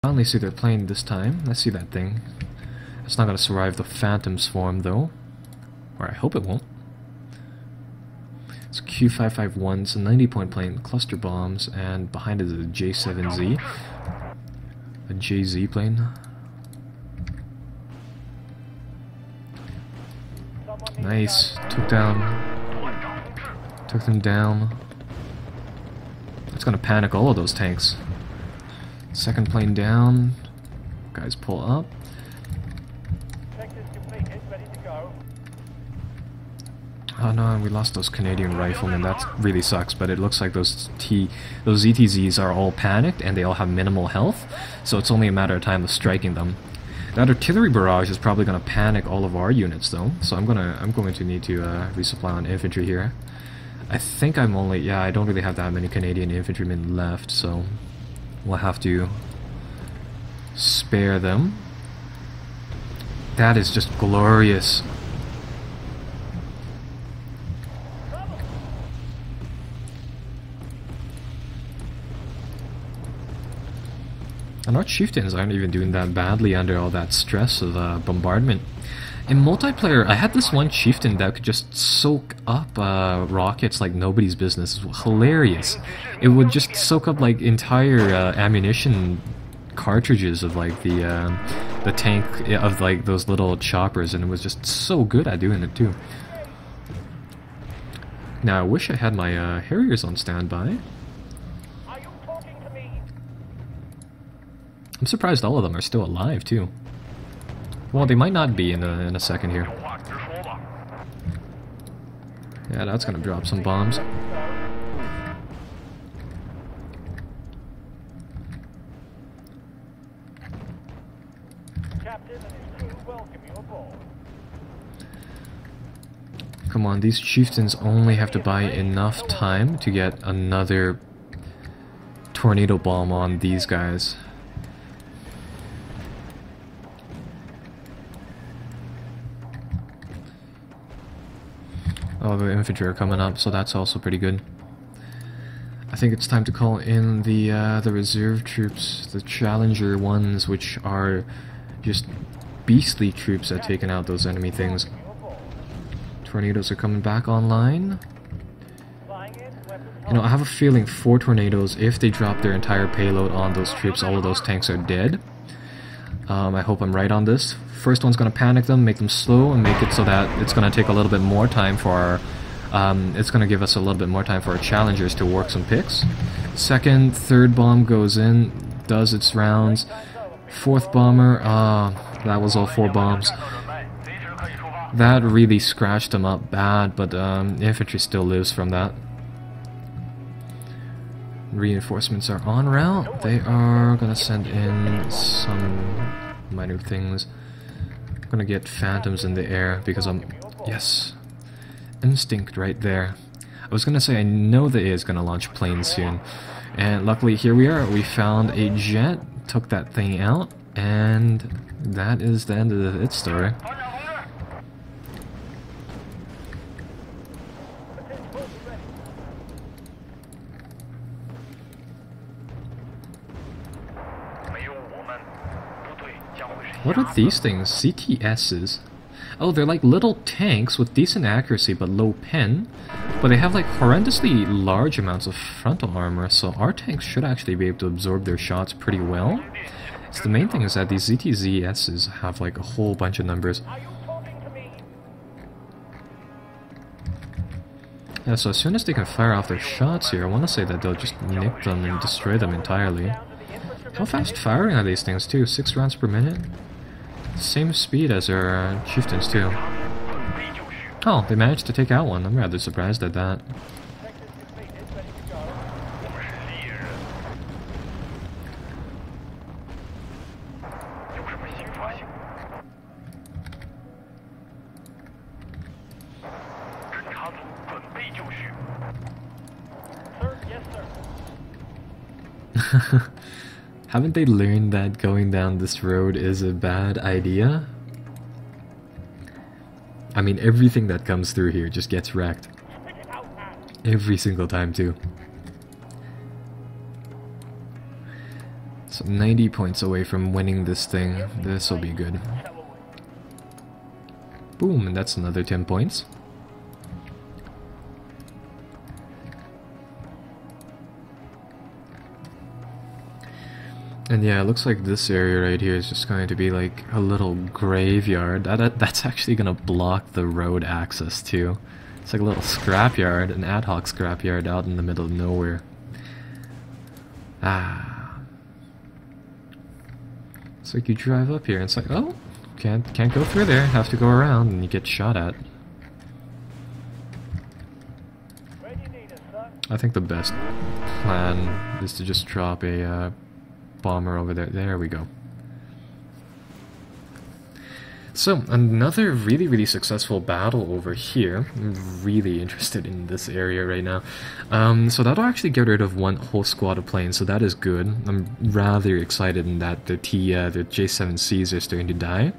Finally see their plane this time. Let's see that thing. It's not gonna survive the Phantom Swarm though. Or I hope it won't. It's Q551, it's a 90-point plane, cluster bombs, and behind it is a J7Z. A JZ plane. Nice. Took them down. It's gonna panic all of those tanks. Second plane down. Guys pull up. Oh no, we lost those Canadian riflemen. That really sucks, but it looks like those ZTZs are all panicked and they all have minimal health, so it's only a matter of time of striking them. That artillery barrage is probably going to panic all of our units though, so I'm going to need to resupply on infantry here. I think I don't really have that many Canadian infantrymen left, so we'll have to spare them. That is just glorious. And our chieftains aren't even doing that badly under all that stress of bombardment. In multiplayer, I had this one chieftain that could just soak up rockets like nobody's business. It was hilarious. It would just soak up like entire ammunition cartridges of like the tank of like those little choppers, and it was just so good at doing it too. Now I wish I had my Harriers on standby. I'm surprised all of them are still alive too. Well, they might not be in a second here. Yeah, that's gonna drop some bombs. Come on, these chieftains only have to buy enough time to get another tornado bomb on these guys. Oh, the infantry are coming up, so that's also pretty good. I think it's time to call in the reserve troops, the Challenger ones, which are just beastly troops at taking out those enemy things. Tornadoes are coming back online. You know, I have a feeling 4 tornadoes, if they drop their entire payload on those troops, all of those tanks are dead. I hope I'm right on this. First one's gonna panic them, make them slow, and make it so that it's gonna take a little bit more time for our, it's gonna give us a little bit more time for our challengers to work some picks. Second, third bomb goes in, does its rounds. Fourth bomber, that was all 4 bombs. That really scratched them up bad, but infantry still lives from that. Reinforcements are en route. They are gonna send in some minor things. I'm gonna get phantoms in the air because yes, instinct right there. I was gonna say I know the A is gonna launch planes soon, and luckily here we are. We found a jet, took that thing out, and that is the end of its story. What are these things? CTSs? Oh, they're like little tanks with decent accuracy but low pen, but they have like horrendously large amounts of frontal armor, so our tanks should actually be able to absorb their shots pretty well. So the main thing is that these ZTZSs have like a whole bunch of numbers. Yeah, so as soon as they can fire off their shots here, I want to say that they'll just nick them and destroy them entirely. How fast firing are these things too? 6 rounds per minute? Same speed as our chieftains too. Oh, they managed to take out one. I'm rather surprised at that. Haven't they learned that going down this road is a bad idea? I mean, everything that comes through here just gets wrecked. Every single time, too. So 90 points away from winning this thing. This will be good. Boom, and that's another 10 points. And yeah, it looks like this area right here is just going to be like a little graveyard. That's actually going to block the road access too. It's like a little scrapyard, an ad hoc scrapyard out in the middle of nowhere. Ah. It's like you drive up here and it's like, oh, can't go through there, have to go around, and you get shot at. I think the best plan is to just drop a bomber over there. There we go. So, another really successful battle over here. I'm really interested in this area right now. So that'll actually get rid of one whole squad of planes, so that is good. I'm rather excited in that the J7Cs are starting to die.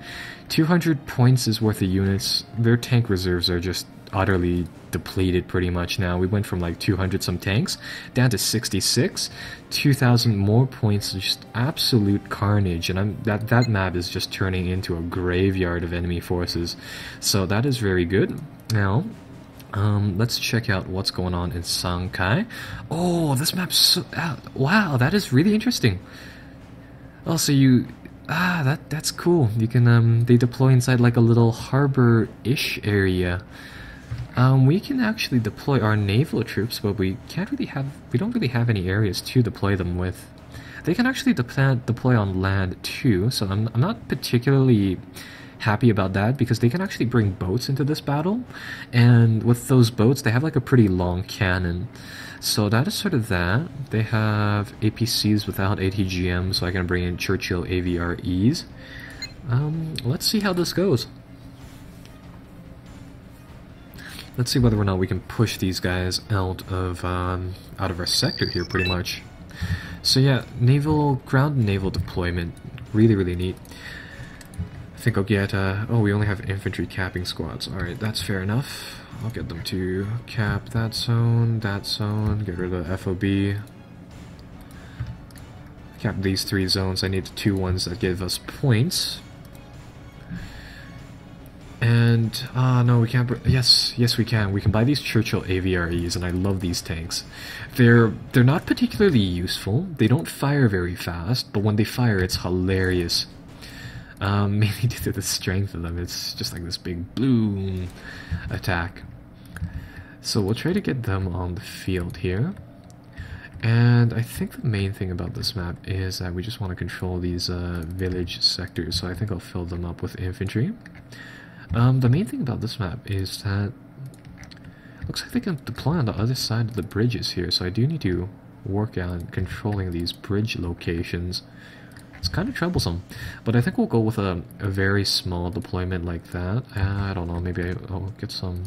200 points is worth of units. Their tank reserves are just utterly depleted pretty much now. We went from like 200 some tanks down to 66. 2,000 more points, just absolute carnage, and that map is just turning into a graveyard of enemy forces. So that is very good. Now, let's check out what's going on in Shanghai. Oh, this map's so, wow, that is really interesting. Oh, so you that's cool. You can they deploy inside like a little harbor-ish area. We can actually deploy our naval troops, but we don't really have any areas to deploy them with. They can actually deploy on land too, so I'm not particularly happy about that, because they can actually bring boats into this battle, and with those boats they have like a pretty long cannon. So that is sort of that. They have APCs without ATGM, so I can bring in Churchill AVREs. Let's see how this goes. Let's see whether or not we can push these guys out of our sector here, pretty much. So yeah, ground naval deployment, really neat. I think I'll get, oh, we only have infantry capping squads. Alright, that's fair enough. I'll get them to cap that zone, get rid of the FOB. Cap these 3 zones. I need the 2 ones that give us points. And, no, we can't, yes we can. We can buy these Churchill AVREs, and I love these tanks. They're not particularly useful. They don't fire very fast, but when they fire, it's hilarious. Mainly due to the strength of them. It's just like this big bloom attack. So we'll try to get them on the field here. And I think the main thing about this map is that we just want to control these village sectors, so I think I'll fill them up with infantry. The main thing about this map is that it looks like they can deploy on the other side of the bridges here, so I do need to work on controlling these bridge locations. It's kind of troublesome, but I think we'll go with a very small deployment like that. I don't know, maybe I'll get some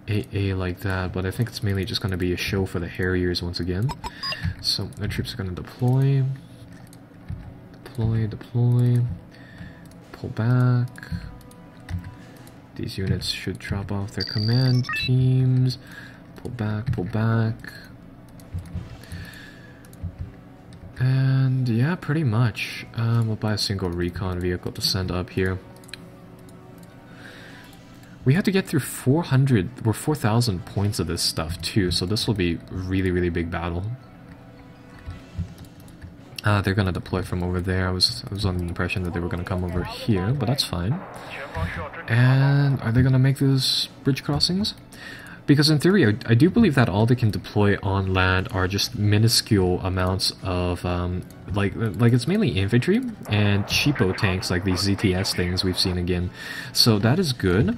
AA like that, but I think it's mainly just going to be a show for the Harriers once again. So the troops are going to deploy, pull back. These units should drop off their command teams, pull back. And yeah, pretty much. We'll buy a single recon vehicle to send up here. We have to get through 400 or 4,000 points of this stuff too, so this will be really big battle. They're gonna deploy from over there. I was under the impression that they were gonna come over here, but that's fine. And are they gonna make those bridge crossings? Because in theory, I do believe that all they can deploy on land are just minuscule amounts of, like it's mainly infantry and cheapo tanks like these ZTS things we've seen again. So that is good.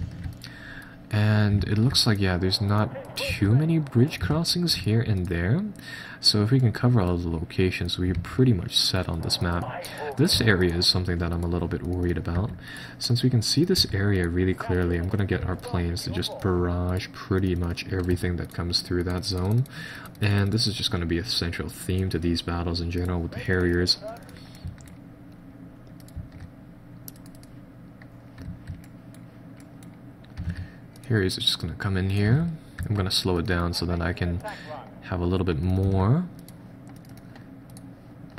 And it looks like, yeah, there's not too many bridge crossings here and there. So if we can cover all the locations, we're pretty much set on this map. This area is something that I'm a little bit worried about. Since we can see this area really clearly, I'm going to get our planes to just barrage pretty much everything that comes through that zone. And this is just going to be a central theme to these battles in general with the Harriers. Harriers are just going to come in here. I'm going to slow it down so that I can have a little bit more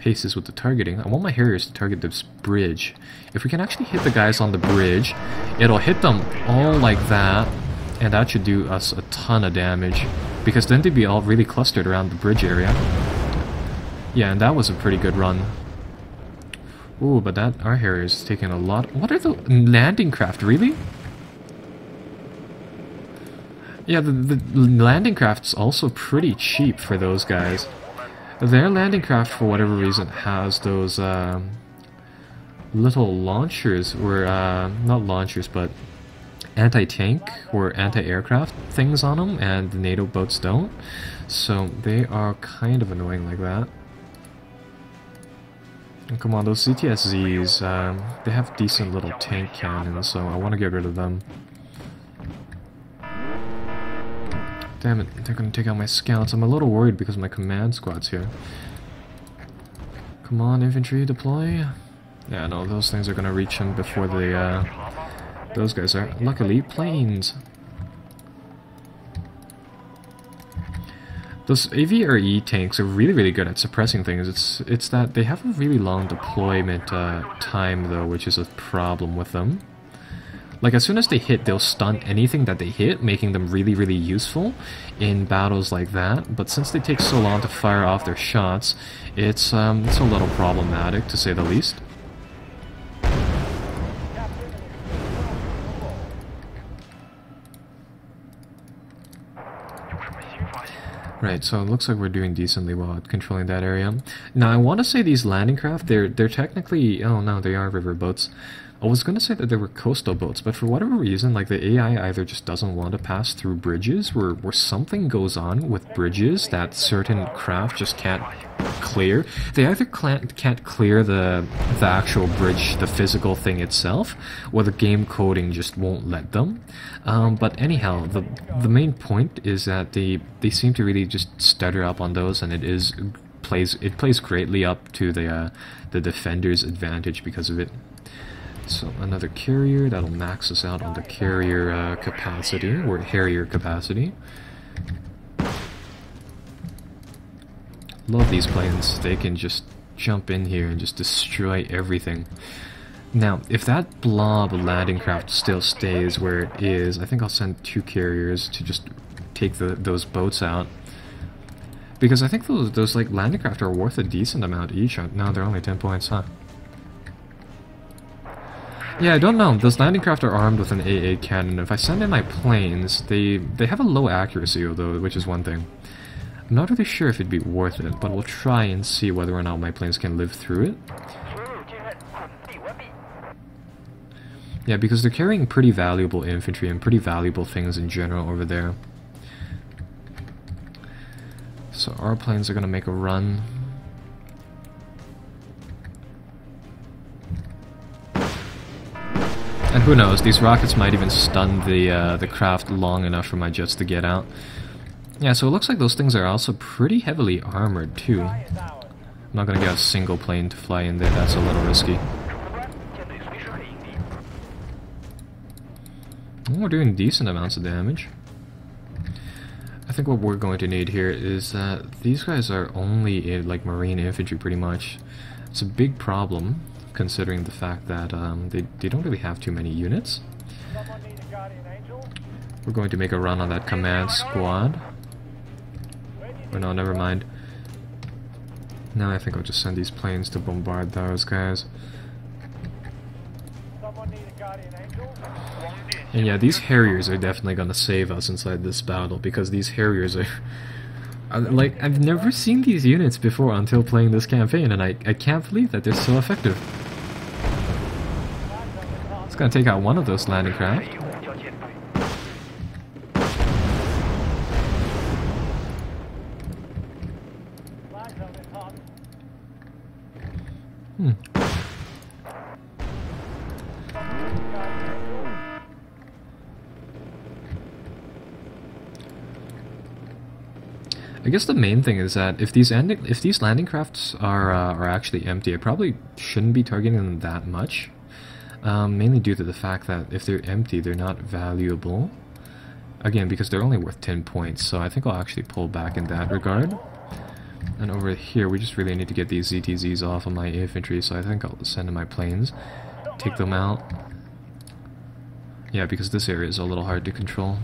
paces with the targeting. I want my Harriers to target this bridge. If we can actually hit the guys on the bridge, it'll hit them all like that, and that should do us a ton of damage, because then they'd be all really clustered around the bridge area. Yeah, and that was a pretty good run. Ooh, but that our Harriers is taking a lot. What are the landing craft, really? Yeah, the landing craft's also pretty cheap for those guys. Their landing craft, for whatever reason, has those little launchers, or not launchers, but anti-tank or anti-aircraft things on them, and the NATO boats don't. So they are kind of annoying like that. And come on, those CTSZs, they have decent little tank cannons, so I want to get rid of them. Damn it, they're gonna take out my scouts. I'm a little worried because my command squad's here. Come on, infantry, deploy. Yeah, no, those things are gonna reach him before they, those guys are. Luckily, planes. Those AVRE tanks are really, really good at suppressing things. It's that they have a really long deployment time, though, which is a problem with them. Like, as soon as they hit, they'll stun anything that they hit, making them really, really useful in battles like that. But since they take so long to fire off their shots, it's a little problematic, to say the least. Right, so it looks like we're doing decently well at controlling that area. Now, I want to say these landing craft, they're technically... Oh, no, they are river boats. I was going to say that they were coastal boats, but for whatever reason, like, the AI either just doesn't want to pass through bridges, where something goes on with bridges that certain craft just can't clear. They either can't clear the actual bridge, the physical thing itself, or the game coding just won't let them. But anyhow, the main point is that they seem to really just stutter up on those, and it plays greatly up to the defender's advantage because of it. So another carrier, that'll max us out on the carrier capacity, or Harrier capacity. Love these planes, they can just jump in here and just destroy everything. Now, if that blob landing craft still stays where it is, I think I'll send 2 carriers to just take those boats out. Because I think those like landing craft are worth a decent amount each. No, they're only 10 points, huh? Yeah, I don't know. Those landing craft are armed with an AA cannon. If I send in my planes, they have a low accuracy, though, which is one thing. I'm not really sure if it'd be worth it, but we'll try and see whether or not my planes can live through it. Yeah, because they're carrying pretty valuable infantry and pretty valuable things in general over there. So our planes are gonna make a run. And who knows, these rockets might even stun the craft long enough for my jets to get out. Yeah, so it looks like those things are also pretty heavily armored too. I'm not gonna get a single plane to fly in there, that's a little risky. We're doing decent amounts of damage. I think what we're going to need here is that these guys are only like marine infantry pretty much. It's a big problem, considering the fact that they don't really have too many units. We're going to make a run on that command squad. Or no, never mind. Now I think I'll just send these planes to bombard those guys. And yeah, these Harriers are definitely gonna save us inside this battle, because these Harriers are... like, I've never seen these units before until playing this campaign, and I can't believe that they're so effective. It's gonna take out one of those landing craft. I guess the main thing is that if these landing crafts are actually empty, I probably shouldn't be targeting them that much. Mainly due to the fact that if they're empty, they're not valuable. Again, because they're only worth 10 points, so I think I'll actually pull back in that regard. And over here, we just really need to get these ZTZs off of my infantry, so I think I'll send in my planes, take them out. Yeah, because this area is a little hard to control.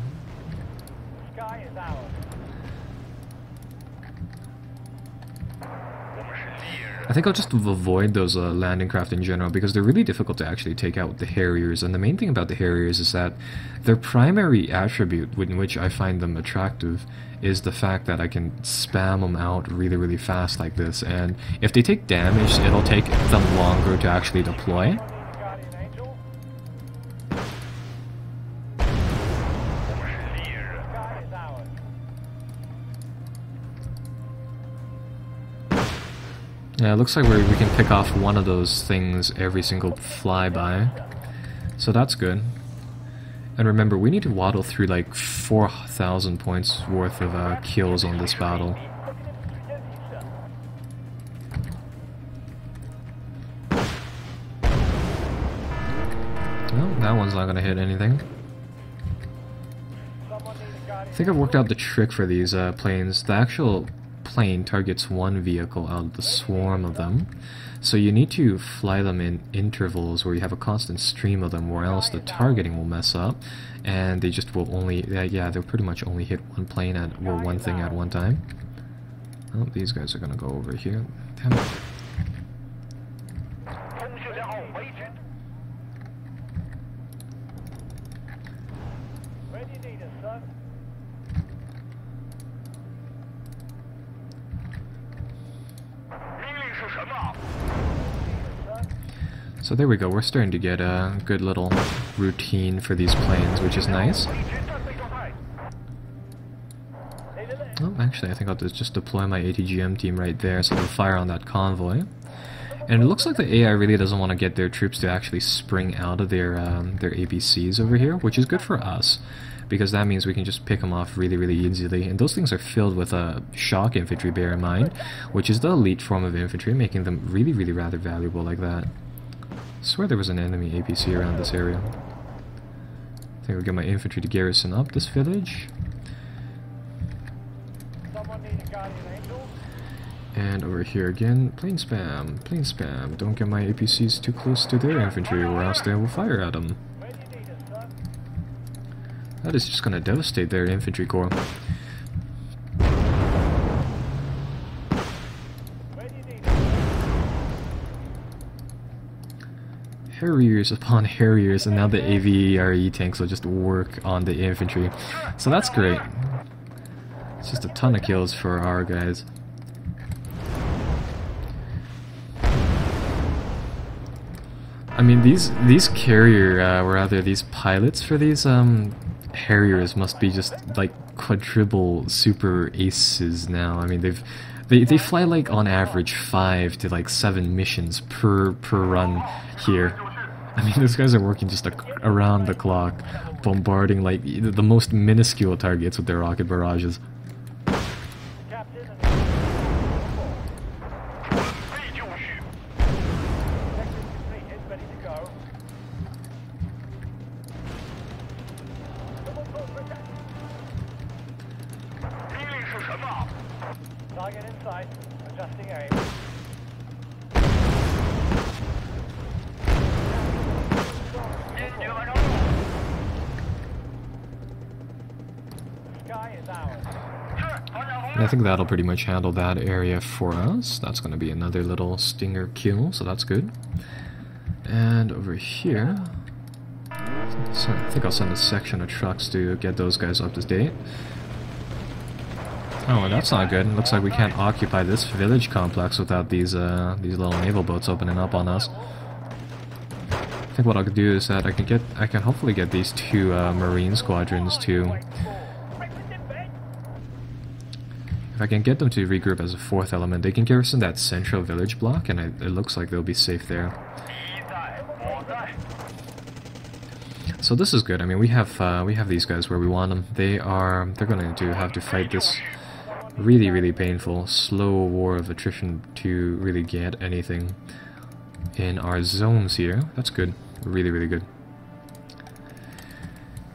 I think I'll just avoid those landing craft in general, because they're really difficult to actually take out with the Harriers. And the main thing about the Harriers is that their primary attribute, in which I find them attractive, is the fact that I can spam them out really, really fast like this. And if they take damage, it'll take them longer to actually deploy. Yeah, it looks like we can pick off one of those things every single flyby, so that's good. And remember, we need to waddle through like 4,000 points worth of kills on this battle. Well, that one's not gonna hit anything. I think I've worked out the trick for these planes. The actual plane targets one vehicle out of the swarm of them, so you need to fly them in intervals where you have a constant stream of them, or else the targeting will mess up and they just will only yeah, they'll pretty much only hit one plane at or one thing at one time. Oh, these guys are gonna go over here. Damn it. So there we go, we're starting to get a good little routine for these planes, which is nice. Oh, actually, I think I'll just deploy my ATGM team right there so they'll fire on that convoy. And it looks like the AI really doesn't want to get their troops to actually spring out of their APCs over here, which is good for us, because that means we can just pick them off really, really easily. And those things are filled with shock infantry, bear in mind, which is the elite form of infantry, making them really, really rather valuable like that. I swear there was an enemy APC around this area. I think I'll get my infantry to garrison up this village. And over here again, plane spam, plane spam. Don't get my APCs too close to their infantry or else they will fire at them. That is just gonna devastate their infantry corps. Harriers upon Harriers, and now the AVRE tanks will just work on the infantry. So that's great. It's just a ton of kills for our guys. I mean, these carrier, or rather these pilots for these Harriers must be just like quadruple super aces now. I mean, they fly like on average 5 to like 7 missions per run here. I mean, those guys are working just around the clock, bombarding like the most minuscule targets with their rocket barrages. Target in sight, adjusting aim. Sky is ours. And I think that'll pretty much handle that area for us. That's going to be another little stinger kill, so that's good. And over here, so I think I'll send a section of trucks to get those guys up to date. Oh, that's not good. Looks like we can't occupy this village complex without these little naval boats opening up on us. I think what I'll do is that I can hopefully get these two marine squadrons to, if I can get them to regroup as a fourth element, they can garrison that central village block, and it looks like they'll be safe there. So this is good. I mean, we have these guys where we want them. They're going to have to fight this really, really painful, slow war of attrition to really get anything in our zones here. That's good. Really, really good.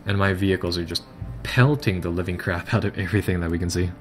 And my vehicles are just pelting the living crap out of everything that we can see.